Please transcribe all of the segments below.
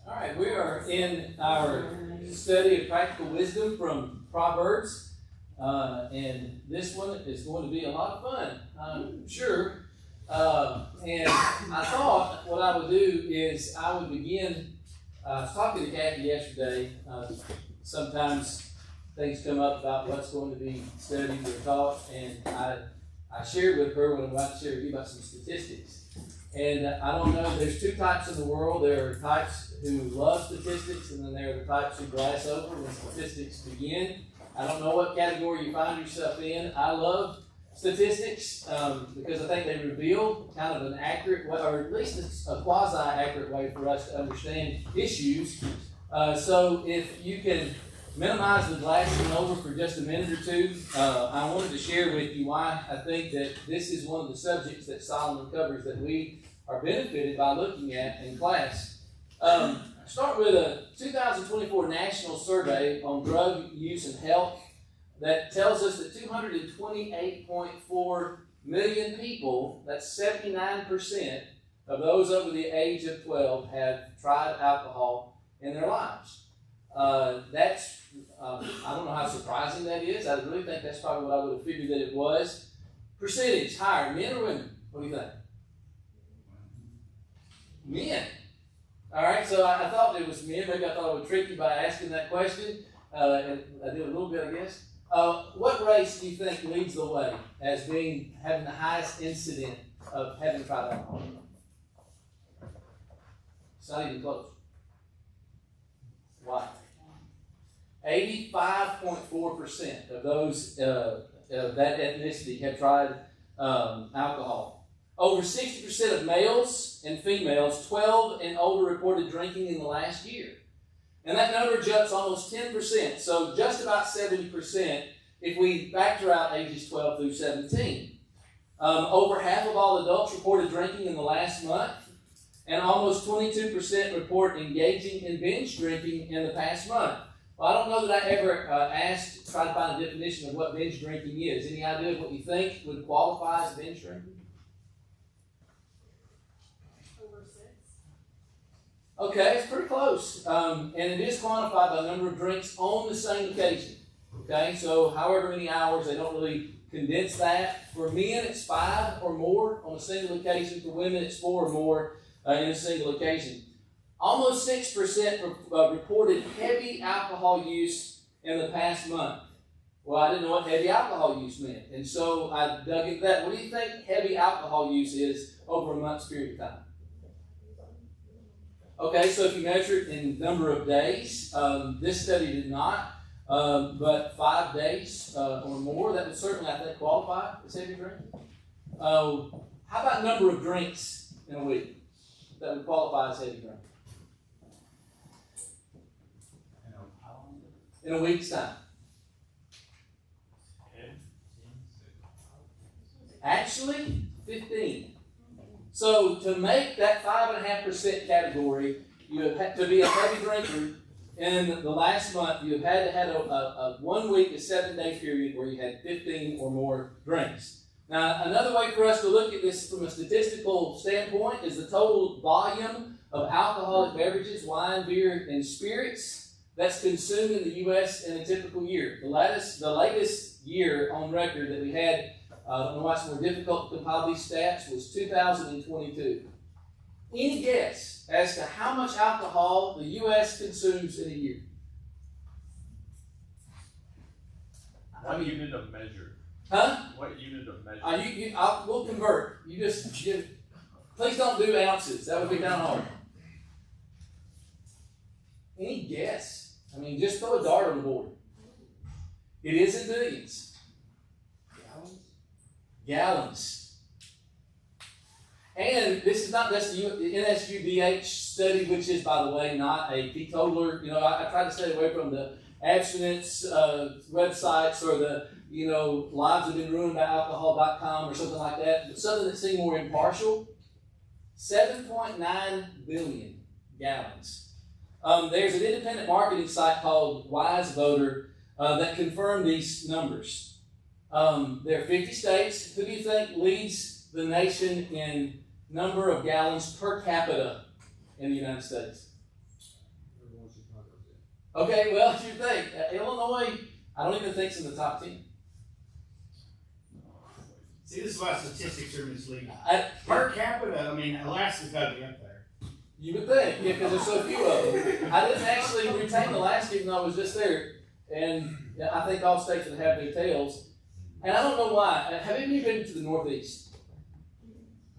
All right, we are in our study of practical wisdom from Proverbs, and this one is going to be a lot of fun, I'm sure. And I thought what I would do is I would begin. I was talking to Kathy yesterday. Sometimes things come up about what's going to be studied or taught, and I shared with her what I'm about to share with you about some statistics. And I don't know, there's two types in the world. There are types who love statistics, and then there are the types who glass over when statistics begin. I don't know what category you find yourself in. I love statistics because I think they reveal kind of an accurate way, or at least a quasi-accurate way for us to understand issues. So if you can minimize the glassing over for just a minute or two, I wanted to share with you why I think that this is one of the subjects that Solomon covers that we are benefited by looking at in class. Start with a 2024 national survey on drug use and health that tells us that 228.4 million people, that's 79% of those over the age of 12, have tried alcohol in their lives. That's I don't know how surprising that is. I really think that's probably what I would have figured that it was. Percentage higher, men or women? What do you think? Men. All right, so I thought it was men. Maybe I thought I would trick you by asking that question. And I did a little bit, I guess. What race do you think leads the way as having the highest incident of having tried alcohol? It's not even close. Why? 85.4% of those of that ethnicity have tried alcohol. Over 60% of males and females 12 and older reported drinking in the last year. And that number jumps almost 10%, so just about 70% if we factor out ages 12 through 17. Over half of all adults reported drinking in the last month, and almost 22% report engaging in binge drinking in the past month. Well, I don't know that I ever tried to find a definition of what binge drinking is. Any idea of what you think would qualify as binge drinking? Over 6. Okay, it's pretty close. And it is quantified by the number of drinks on the same occasion. Okay, so however many hours, they don't really condense that. For men, it's 5 or more on a single occasion. For women, it's 4 or more in a single occasion. Almost 6% reported heavy alcohol use in the past month. Well, I didn't know what heavy alcohol use meant, and so I dug into that. What do you think heavy alcohol use is over a month's period of time? Okay, so if you measure it in number of days, this study did not, but 5 days or more, that would certainly, I think, qualify as heavy drinking. How about number of drinks in a week that would qualify as heavy drinking? In a week's time. Actually, 15. So to make that 5.5% category, you have had to be a heavy drinker in the last month. You have had to have a 1 week, a 7-day period where you had 15 or more drinks. Now, another way for us to look at this from a statistical standpoint is the total volume of alcoholic beverages, wine, beer, and spirits that's consumed in the U.S. in a typical year. The latest year on record that we had, I don't know why it's more difficult to compile these stats, was 2022. Any guess as to how much alcohol the U.S. consumes in a year? What unit of measure? Huh? What unit of measure? We'll convert. Please don't do ounces. That would be kind of hard. Any guess? I mean, just throw a dart on the board. It is in billions. Gallons. And this is not just the NSUDH study, which is, by the way, not a teetotaler. You know, I try to stay away from the abstinence websites or the, lives have been ruined by alcohol.com or something like that. But something that seemed more impartial. 7.9 billion gallons. There's an independent marketing site called Wise Voter that confirmed these numbers. There are 50 states. Who do you think leads the nation in number of gallons per capita in the United States? Okay, well, you think Illinois, I don't even think it's in the top 10. See, this is why statistics are misleading. I, Per capita, I mean, Alaska's got to be up there. You would think, yeah, because there's so few of them. I didn't actually retain Alaska even though I was just there. And I think all states would have their tails. And I don't know why. Have any of you been to the Northeast?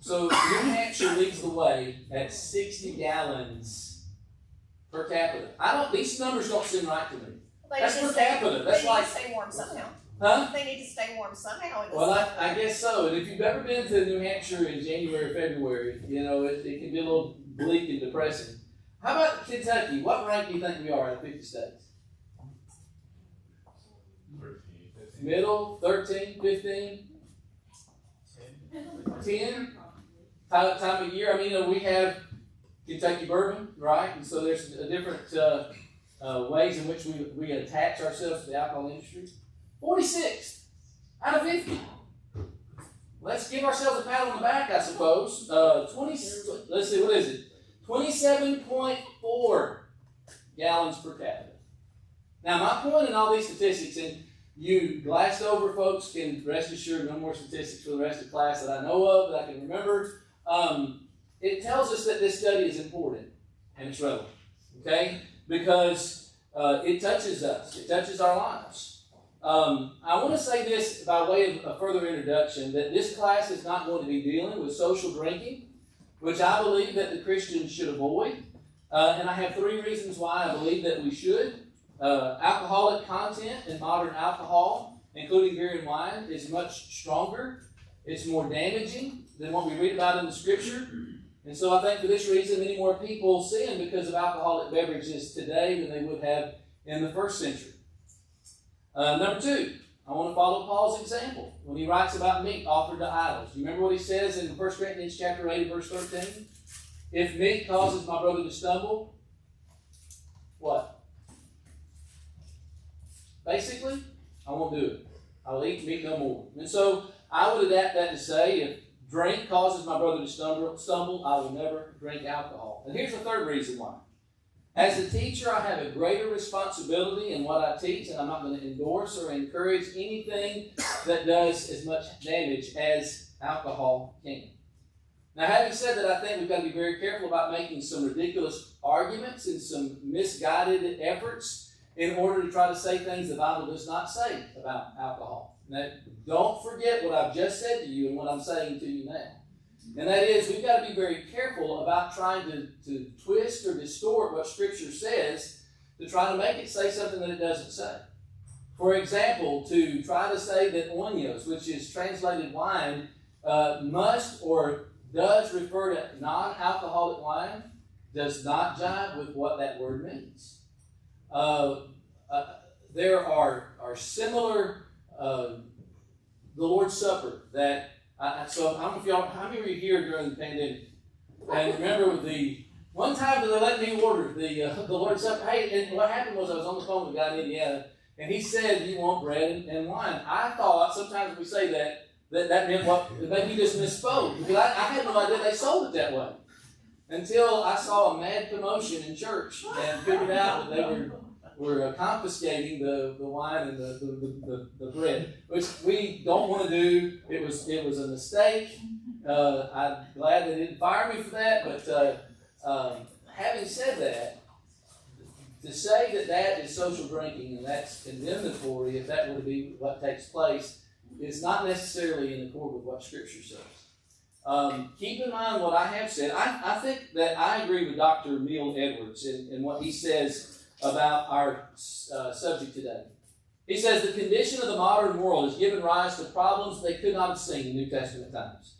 So New Hampshire leads the way at 60 gallons per capita. These numbers don't seem right to me. That's per capita. That's like, they need to stay warm somehow. huh? They need to stay warm somehow. Well, I guess so. And if you've ever been to New Hampshire in January or February, you know, it can be a little bleak and depressing. How about Kentucky? What rank do you think we are out of 50 states? 13, 15. Middle, 13, 15, 10? Time of year. I mean, you know, we have Kentucky bourbon, right? And so there's different ways in which we attach ourselves to the alcohol industry. 46 out of 50. Let's give ourselves a pat on the back, I suppose. 20. Let's see, what is it? 27.4 gallons per capita. Now, my point in all these statistics, and you glassed over folks can rest assured no more statistics for the rest of the class that I know of, that I can remember. It tells us that this study is important and it's relevant, okay? Because it touches us. It touches our lives. I want to say this by way of a further introduction, that this class is not going to be dealing with social drinking, which I believe that the Christians should avoid. And I have 3 reasons why I believe that we should. Alcoholic content in modern alcohol, including beer and wine, is much stronger. It's more damaging than what we read about in the Scripture. And so I think for this reason, many more people sin because of alcoholic beverages today than they would have in the first century. Number 2, I want to follow Paul's example when he writes about meat offered to idols. You remember what he says in 1 Corinthians chapter 8, verse 13? If meat causes my brother to stumble, what? Basically, I won't do it. I'll eat meat no more. And so I would adapt that to say, if drink causes my brother to stumble, I will never drink alcohol. And here's the 3rd reason why. As a teacher, I have a greater responsibility in what I teach, and I'm not going to endorse or encourage anything that does as much damage as alcohol can. Now, having said that, I think we've got to be very careful about making some ridiculous arguments and some misguided efforts in order to try to say things the Bible does not say about alcohol. Now, don't forget what I've just said to you and what I'm saying to you now. And that is, we've got to be very careful about trying to twist or distort what Scripture says to try to make it say something that it doesn't say. For example, to try to say that oinos, which is translated wine, must or does refer to non-alcoholic wine, does not jive with what that word means. There are similar, the Lord's Supper that, so I don't know if y'all, how many were here during the pandemic? And remember the one time that they let me order the Lord's Supper. Hey, and what happened was I was on the phone with a guy in Indiana, and he said, "You want bread and wine?" I thought sometimes we say that meant what? Maybe you just misspoke, because I had no idea they sold it that way until I saw a mad commotion in church and figured out that they were confiscating the wine and the bread, which we don't want to do. It was a mistake. I'm glad they didn't fire me for that. But having said that, to say that is social drinking and that's condemnatory, if that were to be what takes place, is not necessarily in accord with what Scripture says. Keep in mind what I have said. I think that I agree with Dr. Neil Edwards in what he says about our subject today. He says the condition of the modern world has given rise to problems they could not have seen in New Testament times.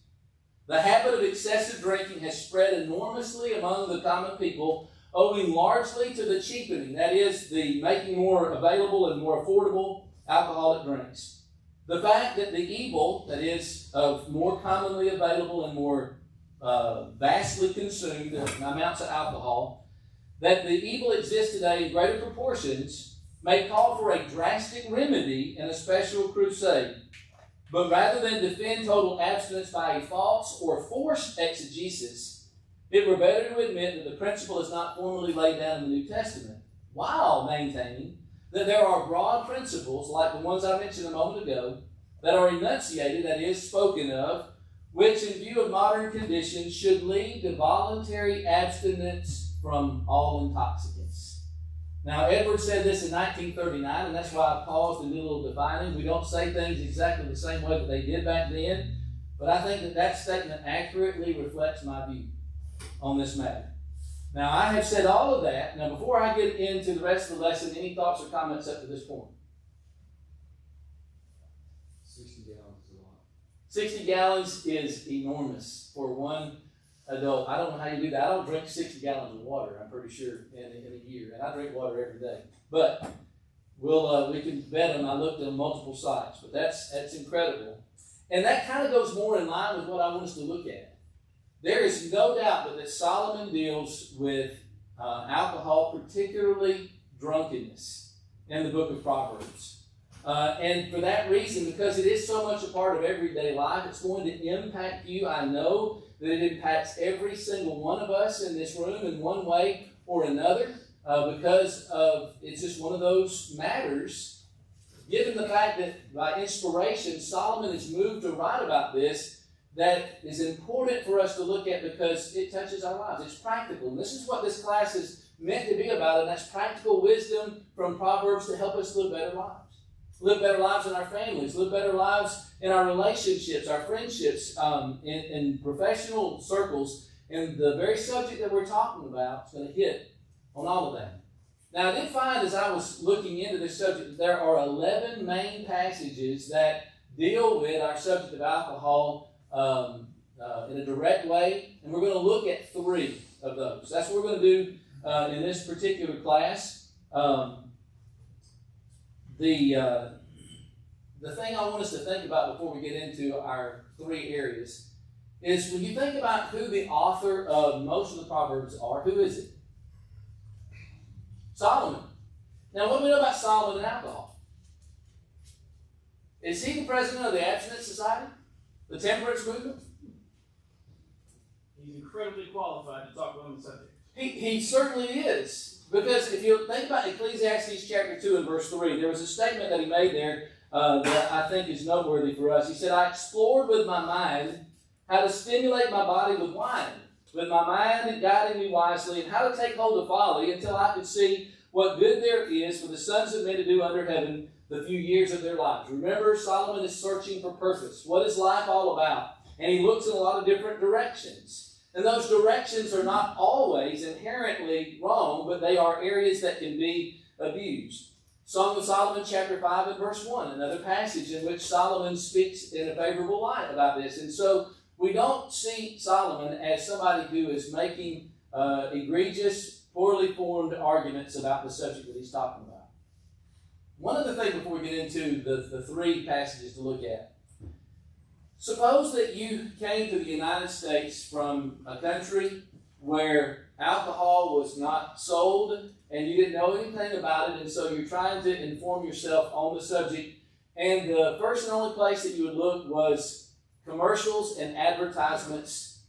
The habit of excessive drinking has spread enormously among the common people, owing largely to the cheapening, that is, the making more available and more affordable alcoholic drinks. The fact that the evil, that is, of more commonly available and more vastly consumed amounts of alcohol, that the evil exists today in greater proportions may call for a drastic remedy and a special crusade. But rather than defend total abstinence by a false or forced exegesis, it were better to admit that the principle is not formally laid down in the New Testament, while maintaining that there are broad principles, like the ones I mentioned a moment ago, that are enunciated, that is, spoken of, which in view of modern conditions should lead to voluntary abstinence from all intoxicants. Now, Edward said this in 1939, and that's why I paused and did a little defining. We don't say things exactly the same way that they did back then, but I think that that statement accurately reflects my view on this matter. Now, I have said all of that. Now, before I get into the rest of the lesson, any thoughts or comments up to this point? 60 gallons is a lot. 60 gallons is enormous for one adult. I don't know how you do that. I don't drink 60 gallons of water, I'm pretty sure, in a year. And I drink water every day. But we can bet them. I looked at multiple sites. But that's incredible. And that kind of goes more in line with what I want us to look at. There is no doubt that Solomon deals with alcohol, particularly drunkenness, in the book of Proverbs. And for that reason, because it is so much a part of everyday life, it's going to impact you. I know that it impacts every single one of us in this room in one way or another, because of it's just one of those matters. Given the fact that by inspiration, Solomon is moved to write about this, that is important for us to look at because it touches our lives. It's practical. And this is what this class is meant to be about, and that's practical wisdom from Proverbs to help us live better lives. Live better lives in our families, live better lives in our relationships, our friendships, in professional circles. And the very subject that we're talking about is going to hit on all of that. Now, I did find as I was looking into this subject that there are 11 main passages that deal with our subject of alcohol in a direct way, and we're going to look at 3 of those. That's what we're going to do in this particular class. The thing I want us to think about before we get into our 3 areas is when you think about who the author of most of the Proverbs are, who is it? Solomon. Now, what do we know about Solomon and alcohol? Is he the president of the Abstinence Society? The temperance movement? He's incredibly qualified to talk on the subject. He certainly is. Because if you think about Ecclesiastes chapter 2 and verse 3, there was a statement that he made there that I think is noteworthy for us. He said, I explored with my mind how to stimulate my body with wine, with my mind guiding me wisely, and how to take hold of folly until I could see what good there is for the sons of men to do under heaven the few years of their lives. Remember, Solomon is searching for purpose. What is life all about? And he looks in a lot of different directions. And those directions are not always inherently wrong, but they are areas that can be abused. Song of Solomon chapter 5 and verse 1, another passage in which Solomon speaks in a favorable light about this. And so we don't see Solomon as somebody who is making egregious, poorly formed arguments about the subject that he's talking about. One other thing before we get into the 3 passages to look at. Suppose that you came to the United States from a country where alcohol was not sold and you didn't know anything about it, and so you're trying to inform yourself on the subject, and the first and only place that you would look was commercials and advertisements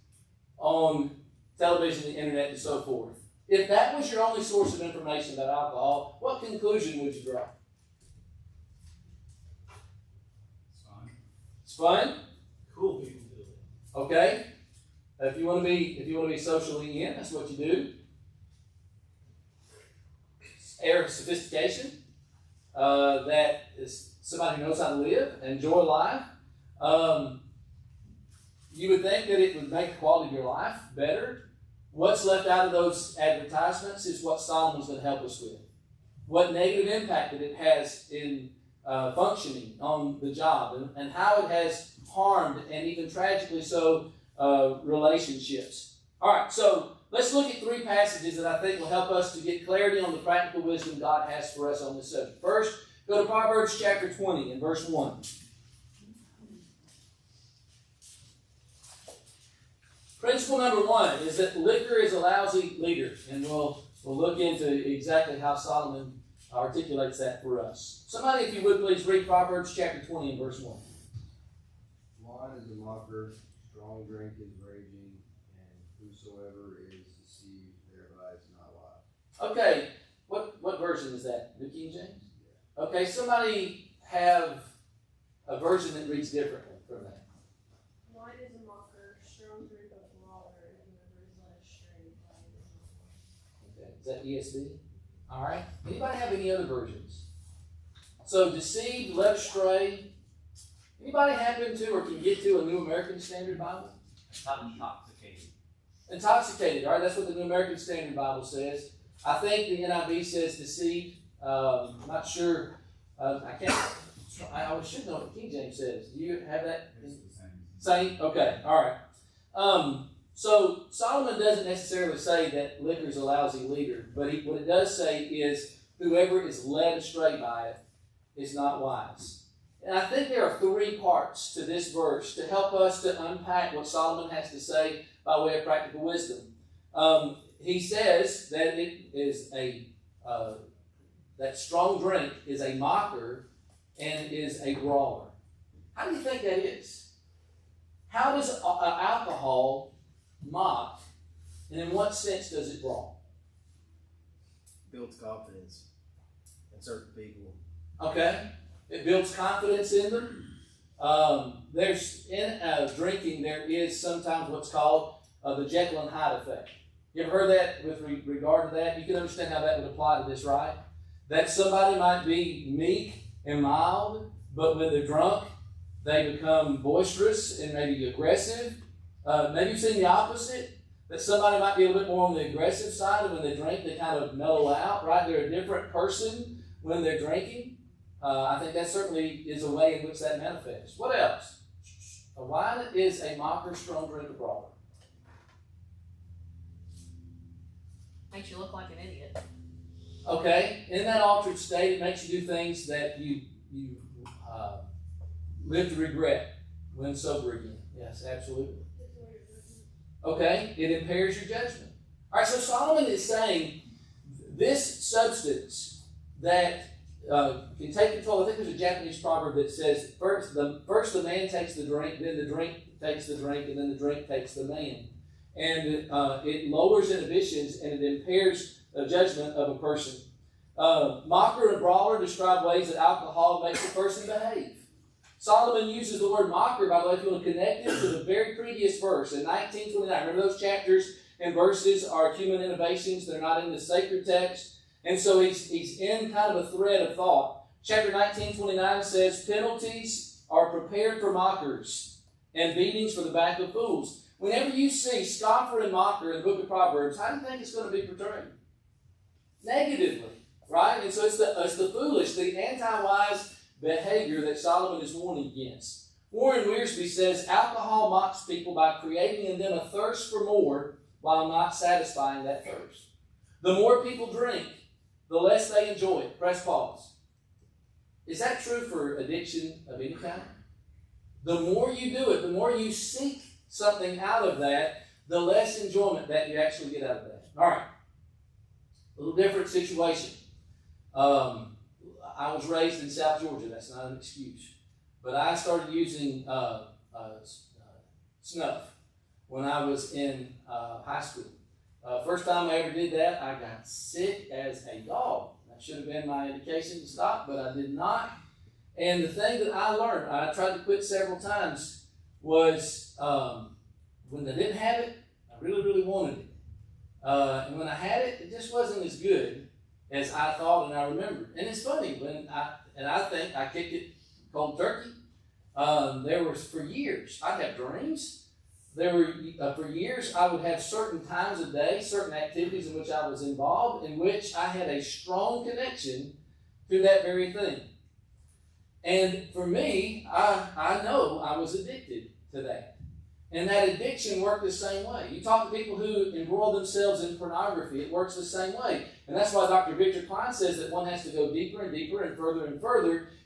on television, the internet, and so forth. If that was your only source of information about alcohol, what conclusion would you draw? It's fun. Cool people do it. Okay. If you want to be socially in, that's what you do. Air of sophistication. That is somebody who knows how to live, enjoy life. You would think that it would make the quality of your life better. What's left out of those advertisements is what Solomon's going to help us with. What negative impact that it has in functioning on the job, and how it has harmed, and even tragically so, relationships. All right, so let's look at 3 passages that I think will help us to get clarity on the practical wisdom God has for us on this subject. First, go to Proverbs chapter 20 and verse 1. Principle number 1 is that liquor is a lousy leader, and we'll look into exactly how Solomon articulates that for us. Somebody, if you would, please read Proverbs chapter 20 and verse 1. Wine is a mocker, strong drink is raging, and whosoever is deceived thereby is not wise. Okay, what version is that? New King James? Okay, somebody have a version that reads differently from that. Wine is a mocker, strong drink of water, and whoever is led astray by it is a Okay, is that ESV? All right. Anybody have any other versions? So deceived, led astray. Anybody happen to or can get to a New American Standard Bible? Intoxicated. Intoxicated. All right, that's what the New American Standard Bible says. I think the NIV says deceived. I'm not sure. I can't. I should know what the King James says. Do you have that? It's the same. Same? Okay. All right. So Solomon doesn't necessarily say that liquor is a lousy leader, but what it does say is whoever is led astray by it is not wise. And I think there are three parts to this verse to help us to unpack what Solomon has to say by way of practical wisdom. He says that it is that strong drink is a mocker and is a brawler. How do you think that is? How does alcohol mock, and in what sense does it brawl? Builds confidence in certain people. Okay, it builds confidence in them. There's in drinking there is sometimes what's called the Jekyll and Hyde effect. You ever heard that with regard to that? You can understand how that would apply to this, right? That somebody might be meek and mild, but when they're drunk, they become boisterous and maybe aggressive. Maybe you've seen the opposite, that somebody might be a little bit more on the aggressive side, and when they drink, they kind of mellow out, right? They're a different person when they're drinking. I think that certainly is a way in which that manifests. What else? A wine is a mocker, strong drink, a brawler. Makes you look like an idiot. Okay, in that altered state, it makes you do things that you live to regret when sober again. Yes, absolutely. Okay, it impairs your judgment. All right, so Solomon is saying this substance that can take control. I think there's a Japanese proverb that says first the man takes the drink, then the drink takes the drink, and then the drink takes the man. And it lowers inhibitions and it impairs the judgment of a person. Mocker and brawler describe ways that alcohol makes a person behave. Solomon uses the word mocker, by the way, if you want to connect it to the very previous verse in 1929. Remember those chapters and verses are human innovations. They're not in the sacred text. And so he's in kind of a thread of thought. Chapter 19:29 says, penalties are prepared for mockers and beatings for the back of fools. Whenever you see scoffer and mocker in the book of Proverbs, how do you think it's going to be portrayed? Negatively, right? And so it's the foolish, the anti-wise behavior that Solomon is warning against. Warren Wiersbe says, alcohol mocks people by creating in them a thirst for more while not satisfying that thirst. The more people drink, the less they enjoy it. Press pause. Is that true for addiction of any kind? The more you do it, the more you seek something out of that, the less enjoyment that you actually get out of that. All right. A little different situation. I was raised in South Georgia. That's not an excuse. But I started using snuff when I was in high school. First time I ever did that, I got sick as a dog. That should have been my indication to stop, but I did not. And the thing that I learned, I tried to quit several times, was when I didn't have it, I really, really wanted it. And when I had it, it just wasn't as good as I thought and I remembered. And it's funny, I think I kicked it cold turkey. There was, for years, I'd have dreams. For years, I would have certain times of day, certain activities in which I was involved, in which I had a strong connection to that very thing. And for me, I know I was addicted to that. And that addiction worked the same way. You talk to people who embroil themselves in pornography, it works the same way. And that's why Dr. Victor Klein says that one has to go deeper and deeper and further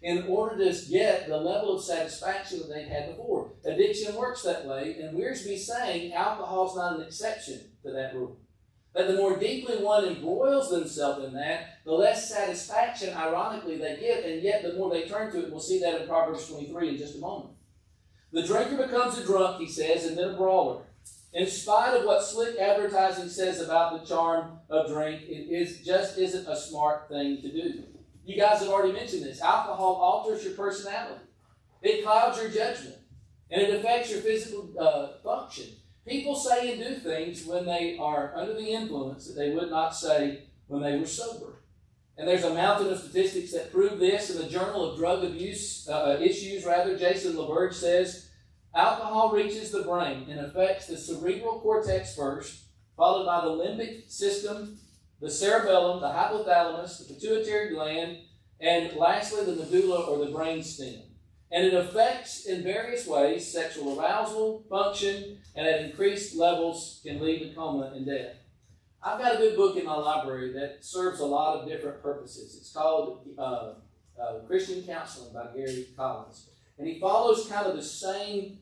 in order to get the level of satisfaction that they had before. Addiction works that way, and Wiersbe's saying alcohol's not an exception to that rule. That the more deeply one embroils themselves in that, the less satisfaction, ironically, they get, and yet the more they turn to it. We'll see that in Proverbs 23 in just a moment. The drinker becomes a drunk, he says, and then a brawler. In spite of what slick advertising says about the charm of drink, just isn't a smart thing to do. You guys have already mentioned this. Alcohol alters your personality. It clouds your judgment, and it affects your physical function. People say and do things when they are under the influence that they would not say when they were sober. And there's a mountain of statistics that prove this. In the Journal of Drug Abuse Issues, Jason LaBerge says, alcohol reaches the brain and affects the cerebral cortex first, followed by the limbic system, the cerebellum, the hypothalamus, the pituitary gland, and lastly the medulla or the brain stem. And it affects in various ways sexual arousal, function, and at increased levels can lead to coma and death. I've got a good book in my library that serves a lot of different purposes. It's called Christian Counseling by Gary Collins. And he follows kind of the same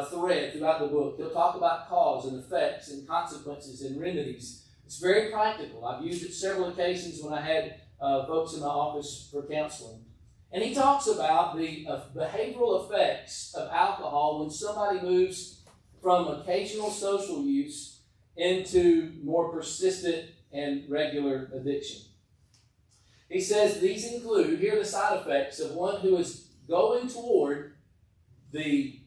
thread throughout the book. He'll talk about cause and effects and consequences and remedies. It's very practical. I've used it several occasions when I had folks in my office for counseling. And he talks about the behavioral effects of alcohol when somebody moves from occasional social use into more persistent and regular addiction. He says these include, here are the side effects of one who is going toward the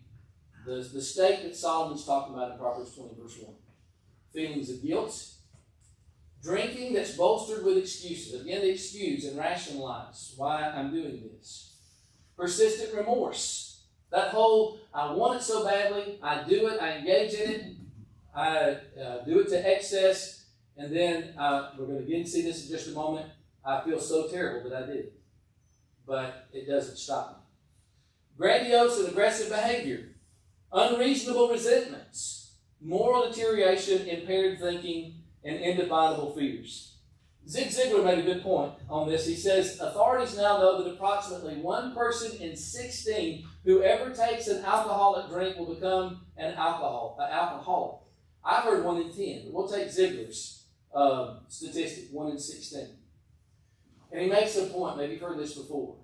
state that Solomon's talking about in Proverbs 20, verse 1. Feelings of guilt. Drinking that's bolstered with excuses. Again, to excuse and rationalize why I'm doing this. Persistent remorse. That whole, I want it so badly, I do it, I engage in it, I do it to excess, and then we're going to again see this in just a moment. I feel so terrible that I did it. But it doesn't stop me. Grandiose and aggressive behavior. Unreasonable resentments. Moral deterioration, impaired thinking, and indefinable fears. Zig Ziglar made a good point on this. He says, authorities now know that approximately 1 person in 16 who ever takes an alcoholic drink will become an alcoholic. I've heard 1 in 10, but we'll take Ziegler's statistic, 1 in 16. And he makes a point, maybe you've heard this before.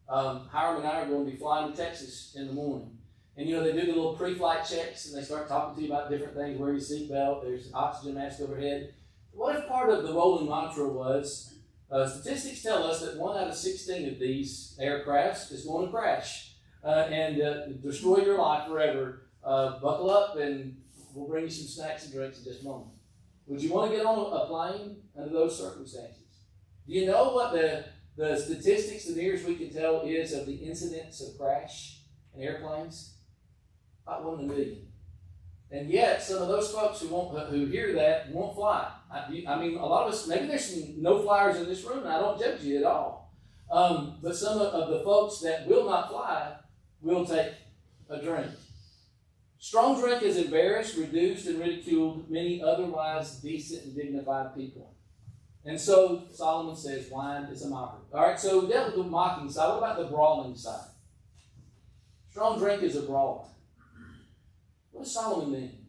Hiram and I are going to be flying to Texas in the morning. And they do the little pre-flight checks and they start talking to you about different things, wear your seatbelt, there's an oxygen mask overhead. What if part of the rolling mantra was, statistics tell us that 1 out of 16 of these aircrafts is going to crash and destroy your life forever. Buckle up and we'll bring you some snacks and drinks in just a moment. Would you want to get on a plane under those circumstances? Do you know what the statistics, the nearest we can tell, is of the incidence of crash in airplanes? About 1 in a million. And yet, some of those folks who hear that won't fly. I mean, a lot of us, maybe there's some no flyers in this room, and I don't judge you at all. But some of the folks that will not fly will take a drink. Strong drink has embarrassed, reduced, and ridiculed many otherwise decent and dignified people. And so Solomon says wine is a mockery. All right, so we dealt with the mocking side. What about the brawling side? Strong drink is a brawler. What does Solomon mean?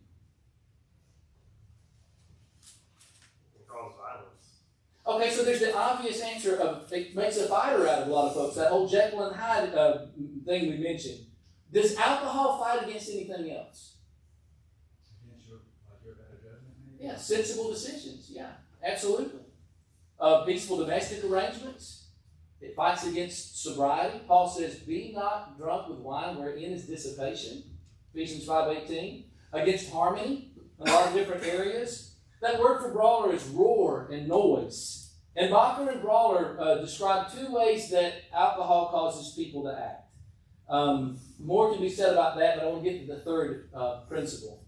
It causes violence. Okay, so there's the obvious answer of it makes a fighter out of a lot of folks. That whole Jekyll and Hyde thing we mentioned. Does alcohol fight against anything else? Against your better judgment, maybe? Yeah, sensible decisions. Yeah, absolutely. Peaceful domestic arrangements. It fights against sobriety. Paul says, be not drunk with wine wherein is dissipation. Ephesians 5:18. Against harmony in a lot of different areas. That word for brawler is roar and noise. And mocker and brawler describe 2 ways that alcohol causes people to act. More can be said about that, but I want to get to the third principle.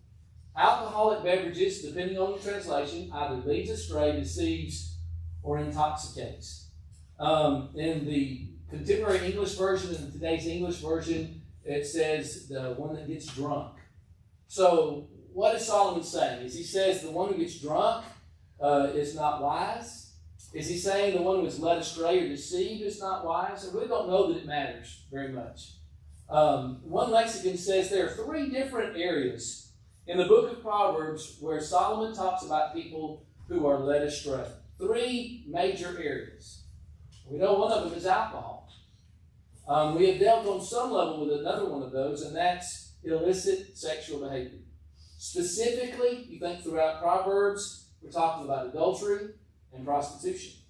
Alcoholic beverages, depending on the translation, either leads astray, deceives, or intoxicates. In the contemporary English version and today's English version, it says the one that gets drunk. So what is Solomon saying? Is he says the one who gets drunk is not wise? Is he saying the one who is led astray or deceived is not wise? I really don't know that it matters very much. One lexicon says there are 3 different areas in the book of Proverbs where Solomon talks about people who are led astray. 3 major areas. We know one of them is alcohol. We have dealt on some level with another one of those, and that's illicit sexual behavior. Specifically, you think throughout Proverbs, we're talking about adultery and prostitution.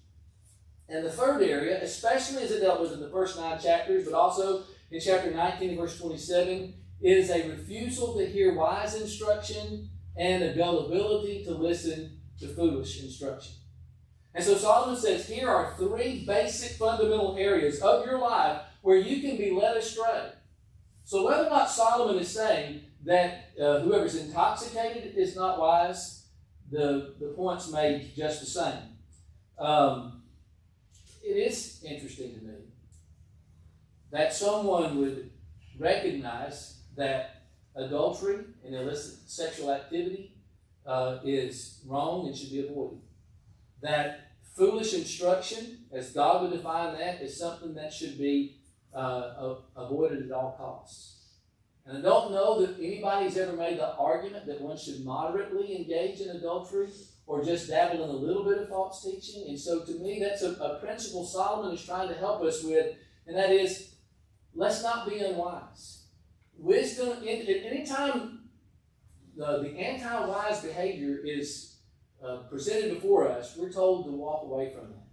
And the third area, especially as it dealt with in the first 9 chapters, but also in chapter 19 verse 27, is a refusal to hear wise instruction and a gullibility to listen to foolish instruction. And so Solomon says, here are 3 basic fundamental areas of your life where you can be led astray. So whether or not Solomon is saying that whoever's intoxicated is not wise, the point's made just the same. It is interesting to me that someone would recognize that adultery and illicit sexual activity is wrong and should be avoided. That foolish instruction, as God would define that, is something that should be avoided at all costs. And I don't know that anybody's ever made the argument that one should moderately engage in adultery or just dabble in a little bit of false teaching. And so to me, that's a principle Solomon is trying to help us with, and that is, let's not be unwise. Wisdom, anytime the anti-wise behavior is presented before us, we're told to walk away from that.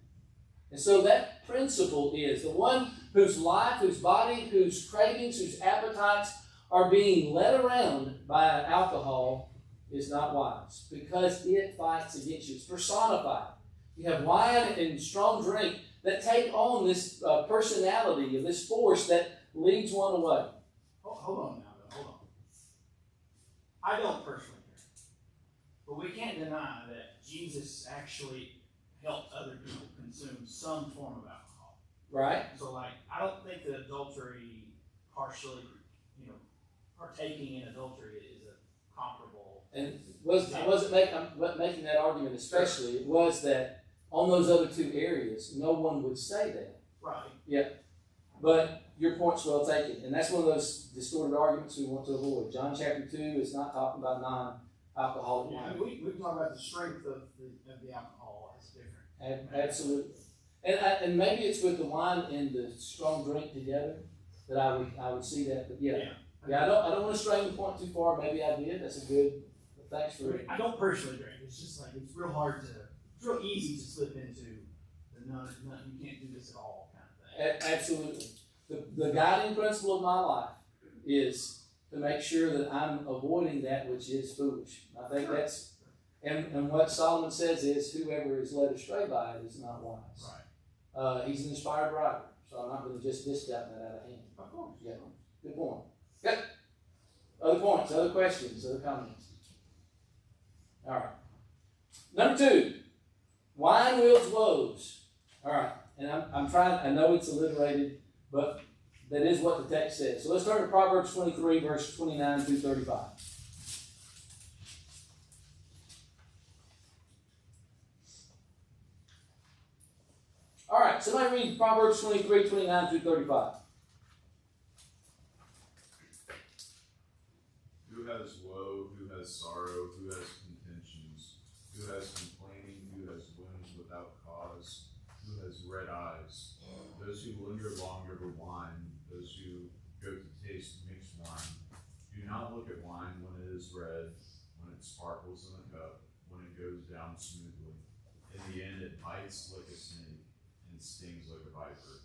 And so that principle is the one whose life, whose body, whose cravings, whose appetites are being led around by alcohol is not wise, because it fights against you. It's personified. You have wine and strong drink that take on this personality of this force that leads one away. Hold on now, though. Hold on. I don't personally care. But we can't deny that Jesus actually helped other people consume some form of alcohol. Right? So, I don't think that adultery partially, partaking in adultery is a comparable. And I wasn't making that argument especially. It was that on those other 2 areas, no one would say that. Right. Yeah. But your point's well taken. And that's one of those distorted arguments we want to avoid. John chapter 2 is not talking about non-alcoholic wine. We talk about the strength of the alcohol as different. Absolutely. And maybe it's with the wine and the strong drink together that I would see that. But yeah, I don't want to strain the point too far. Maybe I did. That's a good. Thanks for it. I don't personally drink. It's just it's real hard to. It's real easy to slip into the none. You can't do this at all kind of thing. Absolutely. The guiding principle of my life is to make sure that I'm avoiding that which is foolish. I think that's, and what Solomon says is, whoever is led astray by it is not wise. Right. He's an inspired writer, so I'm not going to just discount that out of hand. Of course. Yeah. Good point. Good. Other points, other questions, other comments? All right. Number 2, wine wields woes. All right. And I'm trying, I know it's alliterated, but that is what the text says. So let's turn to Proverbs 23, verse 29 through 35. All right, somebody read Proverbs 23, 29 through 35. Who has woe, who has sorrow, who has contentions, who has complaining, who has wounds without cause, who has red eyes, those who linger long over wine, those who go to taste mixed wine. Do not look at wine when it is red, when it sparkles in the cup, when it goes down smoothly. In the end it bites like a snake and stings like a viper.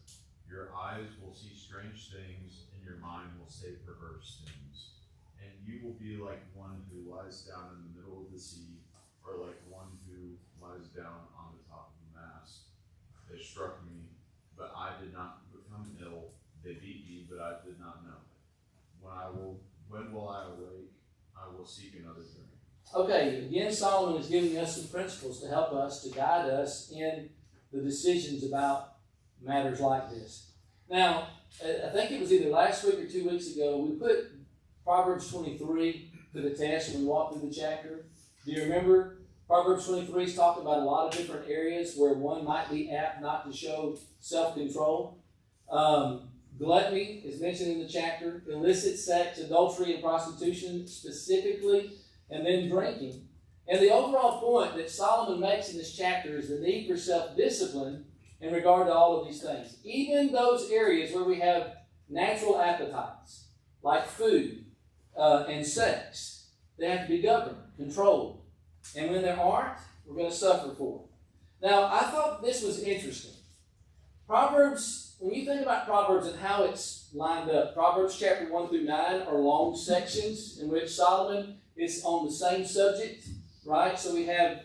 Your eyes will see strange things, and your mind will say perverse things. And you will be like one who lies down in the middle of the sea, or like one who lies down on the top of the mast. They struck me, but I did not become ill. They beat me, but I did not know it. When will I awake? I will seek another drink. Okay, again, Solomon is giving us some principles to help us, to guide us in the decisions about matters like this. Now, I think it was either last week or 2 weeks ago, we put Proverbs 23 to the test when we walked through the chapter. Do you remember? Proverbs 23 is talking about a lot of different areas where one might be apt not to show self-control. Gluttony is mentioned in the chapter, illicit sex, adultery, and prostitution specifically, and then drinking. And the overall point that Solomon makes in this chapter is the need for self-discipline in regard to all of these things. Even those areas where we have natural appetites, like food and sex, they have to be governed, controlled. And when there aren't, we're going to suffer for it. Now, I thought this was interesting. Proverbs, when you think about Proverbs and how it's lined up, Proverbs chapter 1 through 9 are long sections in which Solomon is on the same subject, right? So we have,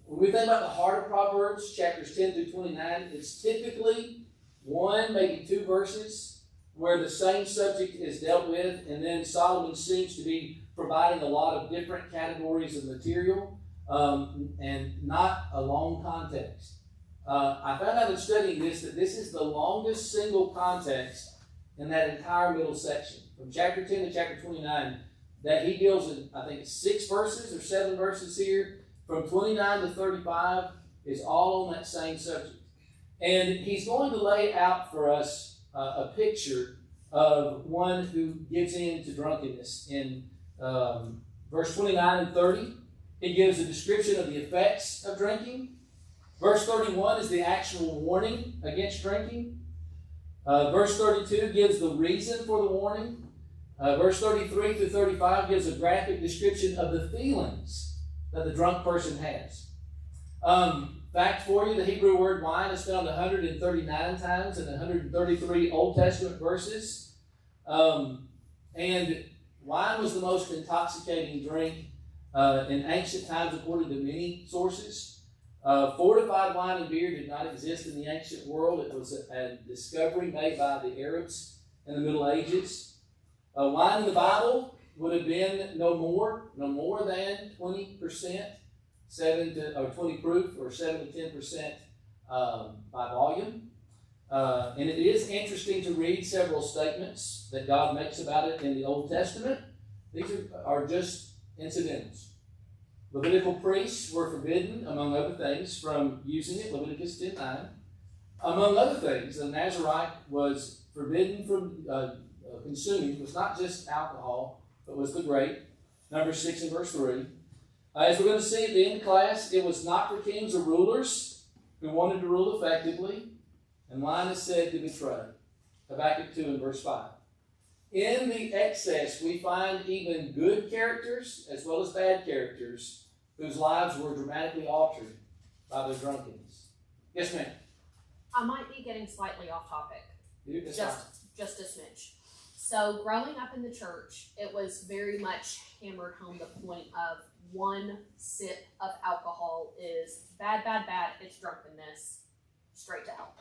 when we think about the heart of Proverbs, chapters 10 through 29, it's typically one, maybe two verses where the same subject is dealt with, and then Solomon seems to be providing a lot of different categories of material and not a long context. I found out in studying this that this is the longest single context in that entire middle section. From chapter 10 to chapter 29, that he deals in, I think, 6 verses or 7 verses here. From 29 to 35 is all on that same subject. And he's going to lay out for us a picture of one who gives in to drunkenness. In verse 29 and 30, he gives a description of the effects of drinking. Verse 31 is the actual warning against drinking. Verse 32 gives the reason for the warning. Verse 33 through 35 gives a graphic description of the feelings that the drunk person has. Fact for you, the Hebrew word wine is found 139 times in 133 Old Testament verses. And wine was the most intoxicating drink in ancient times according to many sources. Fortified wine and beer did not exist in the ancient world. It was a discovery made by the Arabs in the Middle Ages. Wine in the Bible would have been no more than 20%, 20 proof, or 7 to 10% by volume. And it is interesting to read several statements that God makes about it in the Old Testament. These are just incidentals. Levitical priests were forbidden, among other things, from using it, Leviticus 10:9. Among other things, the Nazarite was forbidden from consuming, was not just alcohol, but was the grape, Numbers 6 and verse 3. As we're going to see at the end of class, it was not for kings or rulers who wanted to rule effectively, and wine is said to betray. Habakkuk 2 and verse 5. In the excess, we find even good characters as well as bad characters whose lives were dramatically altered by their drunkenness. Yes, ma'am? I might be getting slightly off topic. That's Just a smidge. So growing up in the church, it was very much hammered home the point of one sip of alcohol is bad, bad, bad. It's drunkenness. Straight to hell.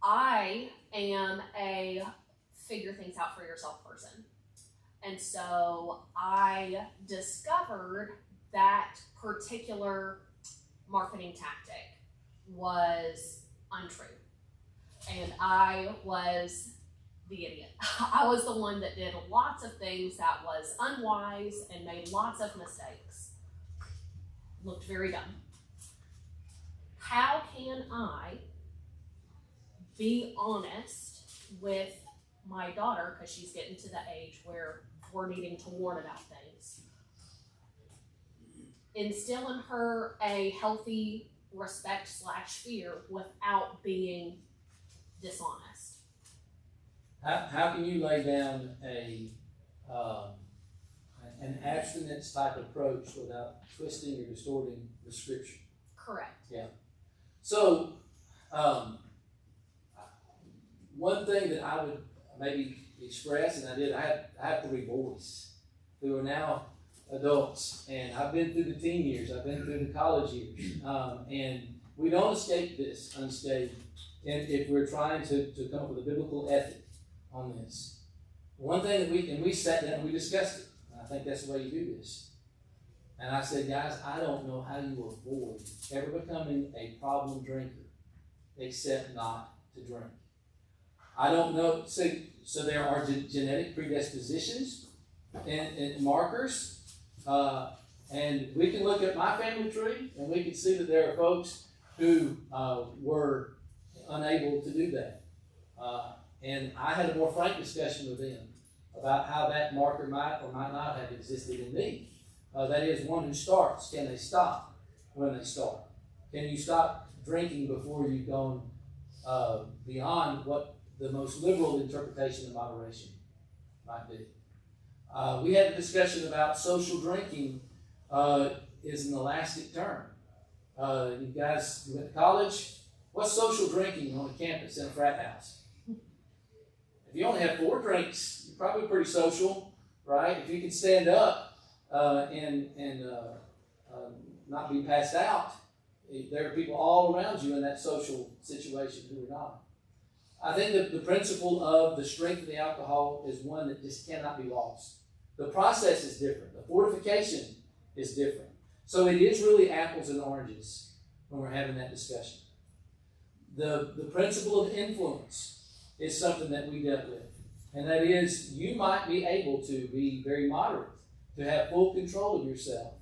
I am a figure things out for yourself person. And so I discovered that particular marketing tactic was untrue. And I was the idiot. I was the one that did lots of things that was unwise and made lots of mistakes. Looked very dumb. How can I be honest with my daughter, because she's getting to the age where we're needing to warn about things, instill in her a healthy respect/fear without being dishonest? How can you lay down an abstinence type approach without twisting or distorting the scripture? Correct. Yeah. So, one thing that I would maybe express, and I have 3 boys who are now adults, and I've been through the teen years, I've been through the college years, and we don't escape this unscathed if we're trying to come up with a biblical ethic on this. One thing that we sat down and we discussed it, and I think that's the way you do this. And I said, guys, I don't know how you avoid ever becoming a problem drinker except not to drink. I don't know. So there are genetic predispositions and markers. And we can look at my family tree and we can see that there are folks who were unable to do that. And I had a more frank discussion with them about how that marker might or might not have existed in me. That is, one who starts. Can they stop when they start? Can you stop drinking before you've gone beyond what the most liberal interpretation of moderation might be? We had a discussion about social drinking is an elastic term. You guys went to college. What's social drinking on a campus in a frat house? If you only have 4 drinks, you're probably pretty social, right? If you can stand up and not be passed out, there are people all around you in that social situation who are not. I think that the principle of the strength of the alcohol is one that just cannot be lost. The process is different. The fortification is different. So it is really apples and oranges when we're having that discussion. The principle of influence is something that we dealt with. And that is, you might be able to be very moderate, to have full control of yourself.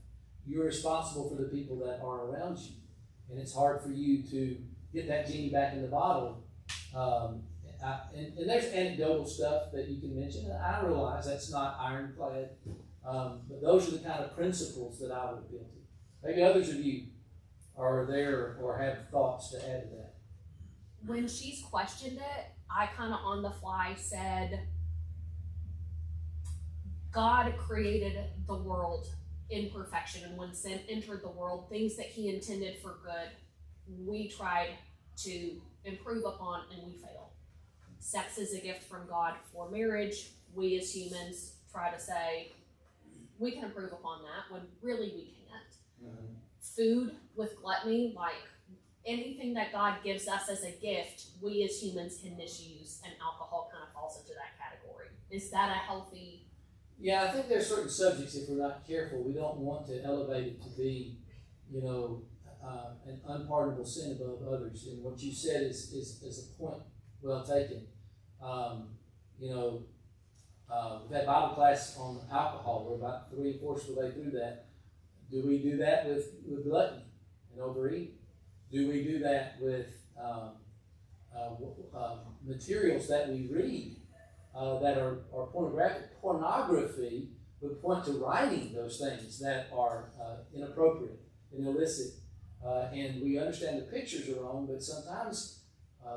You're responsible for the people that are around you. And it's hard for you to get that genie back in the bottle. And there's anecdotal stuff that you can mention. And I realize that's not ironclad. But those are the kind of principles that I would appeal to. Maybe others of you are there or have thoughts to add to that. When she's questioned it, I kind of on the fly said, God created the world in perfection, and when sin entered the world, things that he intended for good, we tried to improve upon and we failed. Sex is a gift from God for marriage. We as humans try to say we can improve upon that when really we can't. Mm-hmm. Food with gluttony, like anything that God gives us as a gift, we as humans can misuse, and alcohol kind of falls into that category. Is that a healthy? Yeah, I think there's certain subjects, if we're not careful, we don't want to elevate it to be, an unpardonable sin above others. And what you said is a point well taken. We've had Bible class on alcohol. We're about 3/4 of the way through that. Do we do that with gluttony and overeating? Do we do that with materials that we read that are pornographic? Pornography would point to writing those things that are inappropriate and illicit. And we understand the pictures are wrong, but sometimes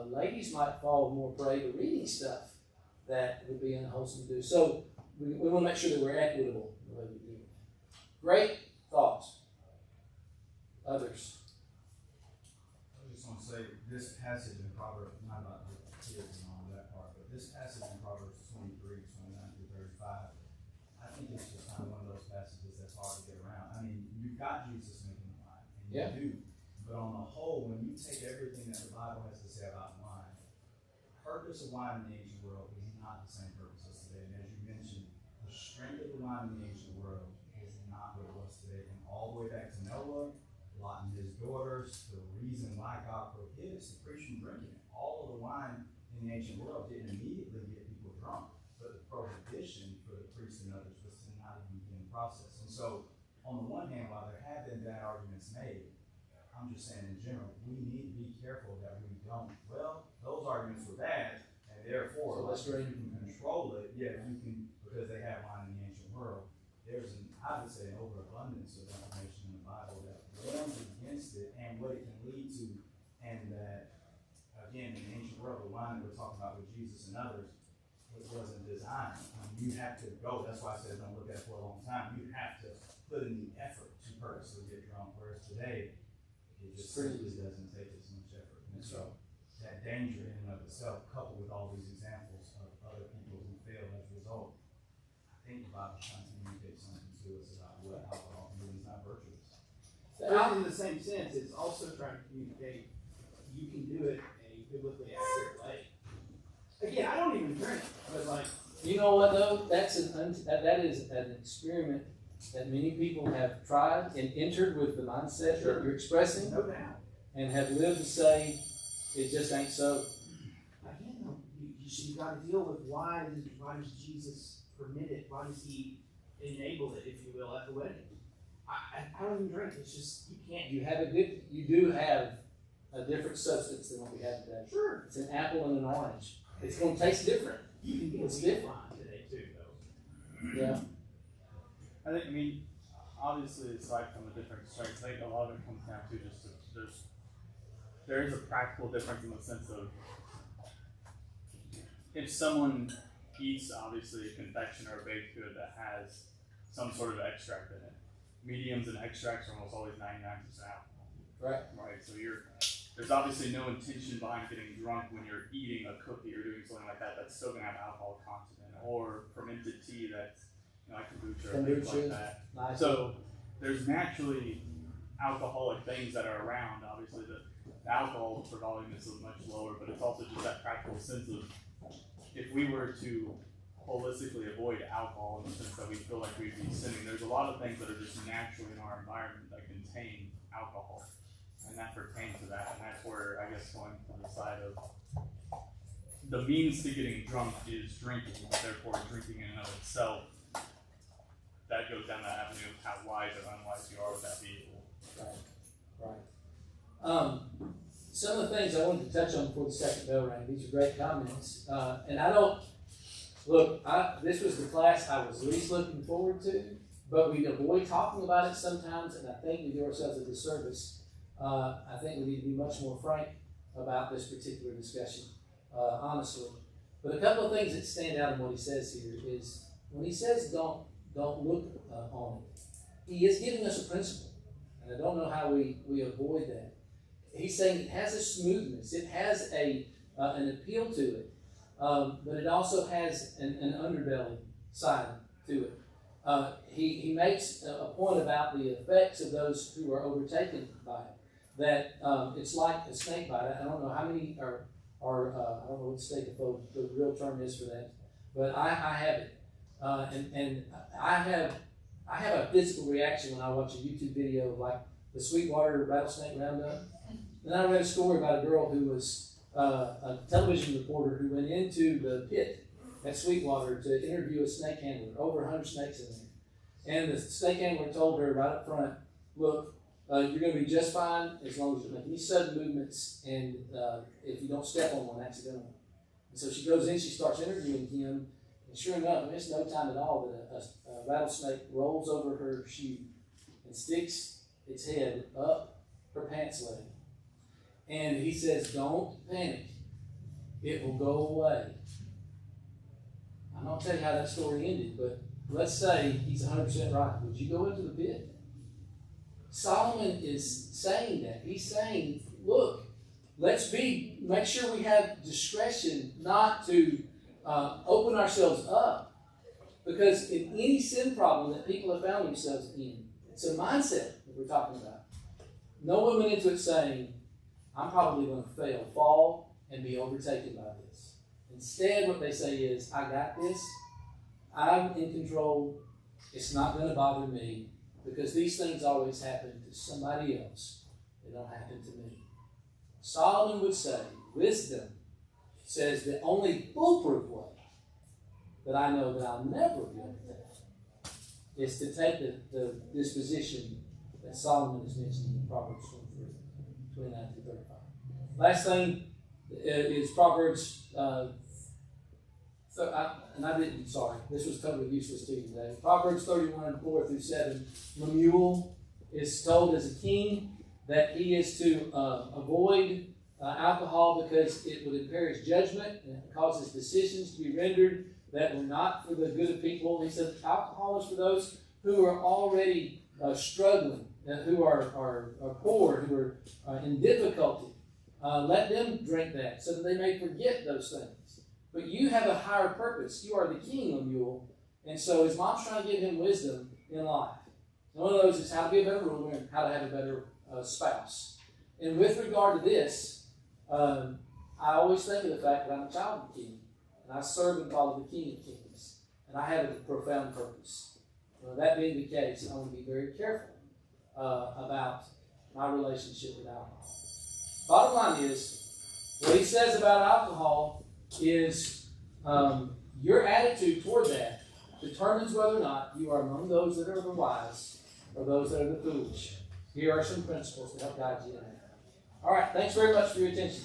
ladies might fall more prey to reading stuff that would be unwholesome to do. So we want to make sure that we're equitable in the way we do it. Great thoughts. Others. I just want to say this passage in Proverbs, not about the kids and all that part, but this passage in Proverbs 23, 29 through 35, I think it's just kind of one of those passages that's hard to get around. I mean, you've got Jesus making the wine, and you do. But on the whole, when you take everything that the Bible has to say about wine, the purpose of wine in the ancient world is not the same purpose as today. And as you mentioned, the strength of the wine in the ancient world is not what it was today. From all the way back to Noah, Lot and his daughters, the reason why God prohibits the priest from drinking it. All of the wine in the ancient world didn't immediately get people drunk, but the prohibition for the priests and others was to not even begin the process. And so, on the one hand, while there have been bad arguments made, I'm just saying in general, we need to be careful that we don't, those arguments were bad, and therefore, So you can control it, you can, because they have wine in the ancient world. There's I would say, an overabundance of information in the Bible that warns against it and what it can lead to, and that, again, in the ancient world, the wine that we're talking about with Jesus and others, it wasn't designed. You have to go, that's why I said don't look at it for a long time. You have to put in the effort to purposely get drunk, whereas today, it just simply doesn't take as much effort. And so, that danger in and of itself, coupled with all these examples of other people who fail as a result, I think the Bible is trying to communicate something to us about what alcohol can do is not virtuous. But in the same sense, it's also trying to communicate you can do it in a biblically accurate way. Again, I don't even drink, but like, you know what though? That is an experiment that many people have tried and entered with the mindset that you're expressing, no doubt. and have lived to say it just ain't so. Again, though, you got to deal with why does Jesus permit it? Why does he enable it, if you will, at the wedding? I don't even drink. It's just you can't. You do have a different substance than what we have today. Sure. It's an apple and an orange. It's going to taste different. You can get It's a different. wine today too, though. Yeah. I mean, obviously, aside from the different strengths, I think a lot of it comes down to just there is a practical difference in the sense of if someone, eats obviously a confection or a baked good that has some sort of extract in it. Mediums and extracts are almost always 99% alcohol. Right. Right. So there's obviously no intention behind getting drunk when you're eating a cookie or doing something like that. That's still gonna have alcohol content in it, or fermented tea that's like kombucha or things like that. Nice. So there's naturally alcoholic things that are around. Obviously, the alcohol per volume is much lower, but it's also just that practical sense of if we were to holistically avoid alcohol in the sense that we feel like we'd be sinning, there's a lot of things that are just naturally in our environment that contain alcohol, and that pertains to that, and that's where I guess going from the side of the means to getting drunk is drinking, but therefore drinking in and of itself, that goes down that avenue of how wise or unwise you are with that vehicle. Right. Some of the things I wanted to touch on before the second bell rang. These are great comments, and I don't look. This was the class I was least looking forward to, but we avoid talking about it sometimes, and I think we do ourselves a disservice. I think we need to be much more frank about this particular discussion, honestly. But a couple of things that stand out in what he says here is when he says don't look on it, he is giving us a principle, and I don't know how we avoid that. He's saying it has a smoothness, it has an appeal to it, but it also has an underbelly side to it. He makes a point about the effects of those who are overtaken by it. That it's like a snake bite. I don't know how many are I don't know what the real term is for that, but I have it, and I have a physical reaction when I watch a YouTube video like the Sweetwater rattlesnake roundup. Then I read a story about a girl who was a television reporter who went into the pit at Sweetwater to interview a snake handler. Over 100 snakes in there, and the snake handler told her right up front, "Look, you're going to be just fine as long as you don't make any sudden movements, and if you don't step on one accidentally." And so she goes in, she starts interviewing him, and sure enough, it's no time at all that a rattlesnake rolls over her shoe and sticks its head up her pants leg. And he says, "Don't panic. It will go away." I'm not telling you how that story ended, but let's say he's 100% right. Would you go into the pit? Solomon is saying that. He's saying, look, let's make sure we have discretion not to open ourselves up. Because in any sin problem that people have found themselves in, it's a mindset that we're talking about. No one went into it saying, I'm probably going to fall, and be overtaken by this. Instead, what they say is, I got this. I'm in control. It's not going to bother me. Because these things always happen to somebody else. They don't happen to me. Solomon would say, wisdom says the only foolproof way that I know that I'll never be able to take is to take the disposition that Solomon is mentioning in Proverbs 23, 29 through 35. Last thing is Proverbs, this was totally useless to you today. Proverbs 31, 4 through 7. Lemuel is told as a king that he is to avoid alcohol because it would impair his judgment and it causes decisions to be rendered that were not for the good of people. He said alcohol is for those who are already struggling, who are poor, who are in difficulty. Let them drink that so that they may forget those things. But you have a higher purpose. You are the king, Lemuel. And so his mom's trying to give him wisdom in life. And one of those is how to be a better ruler and how to have a better spouse. And with regard to this, I always think of the fact that I'm a child of the king. And I serve and follow the King of Kings. And I have a profound purpose. That being the case, I want to be very careful about my relationship with alcohol. Bottom line is, what he says about alcohol is your attitude toward that determines whether or not you are among those that are the wise or those that are the foolish. Here are some principles to help guide you in that. All right, thanks very much for your attention.